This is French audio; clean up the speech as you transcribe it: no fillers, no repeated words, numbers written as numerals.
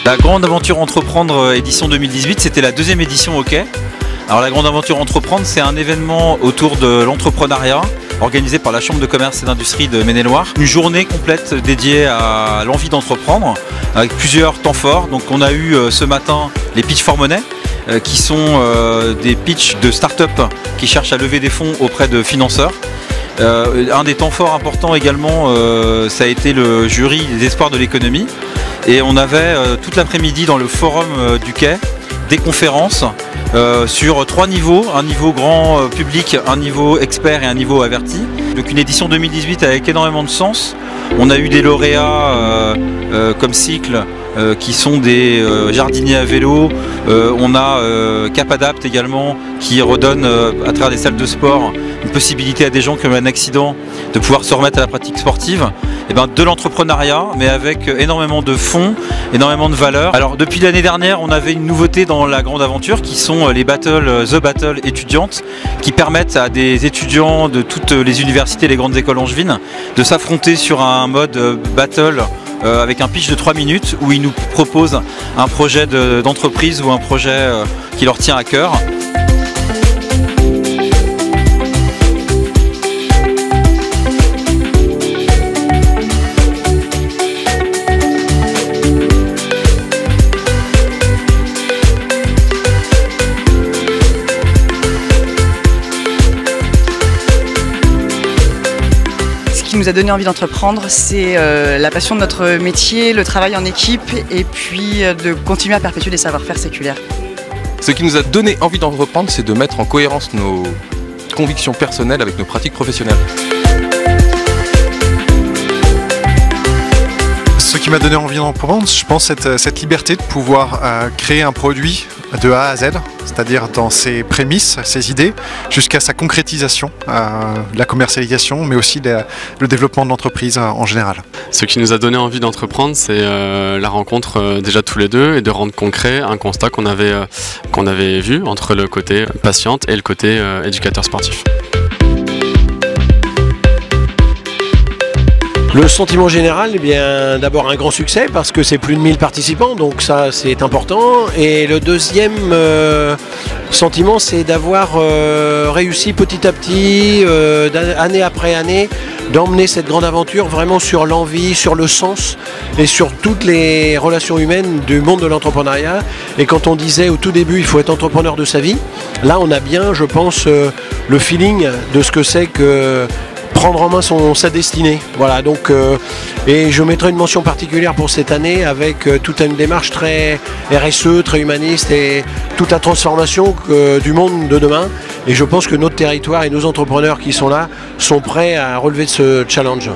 La Grande Aventure Entreprendre édition 2018, c'était la deuxième édition au Quai. Alors la Grande Aventure Entreprendre, c'est un événement autour de l'entrepreneuriat organisé par la Chambre de commerce et d'industrie de Maine-et-Loire. Une journée complète dédiée à l'envie d'entreprendre avec plusieurs temps forts. Donc on a eu ce matin les pitch for money qui sont des pitchs de start-up qui cherchent à lever des fonds auprès de financeurs. Un des temps forts importants également, ça a été le jury des espoirs de l'économie. Et on avait toute l'après-midi dans le forum du Quai des conférences sur 3 niveaux, un niveau grand public, un niveau expert et un niveau averti. Donc une édition 2018 avec énormément de sens. On a eu des lauréats comme Cycle qui sont des jardiniers à vélo. On a Capadapt également qui redonne à travers des salles de sport une possibilité à des gens qui ont eu un accident de pouvoir se remettre à la pratique sportive. Et ben, de l'entrepreneuriat, mais avec énormément de fonds, énormément de valeurs. Alors depuis l'année dernière, on avait une nouveauté dans la Grande Aventure qui sont les battles, The Battle étudiantes, qui permettent à des étudiants de toutes les universités et les grandes écoles angevines de s'affronter sur un mode battle avec un pitch de 3 minutes où ils nous proposent un projet d'entreprise ou un projet qui leur tient à cœur. Ce qui nous a donné envie d'entreprendre, c'est la passion de notre métier, le travail en équipe et puis de continuer à perpétuer les savoir-faire séculaires. Ce qui nous a donné envie d'entreprendre, c'est de mettre en cohérence nos convictions personnelles avec nos pratiques professionnelles. Ce qui m'a donné envie d'entreprendre, je pense, cette liberté de pouvoir créer un produit de A à Z, c'est-à-dire dans ses prémices, ses idées, jusqu'à sa concrétisation, la commercialisation, mais aussi le développement de l'entreprise en général. Ce qui nous a donné envie d'entreprendre, c'est la rencontre déjà tous les deux et de rendre concret un constat qu'on avait vu entre le côté patiente et le côté éducateur sportif. Le sentiment général, eh bien, d'abord un grand succès parce que c'est plus de 1000 participants, donc ça c'est important. Et le deuxième sentiment, c'est d'avoir réussi petit à petit, année après année, d'emmener cette grande aventure vraiment sur l'envie, sur le sens et sur toutes les relations humaines du monde de l'entrepreneuriat. Et quand on disait au tout début il faut être entrepreneur de sa vie, là on a bien, je pense, le feeling de ce que c'est que prendre en main sa destinée. Voilà, donc, et je mettrai une mention particulière pour cette année avec toute une démarche très RSE, très humaniste et toute la transformation du monde de demain. Et je pense que notre territoire et nos entrepreneurs qui sont là sont prêts à relever ce challenge.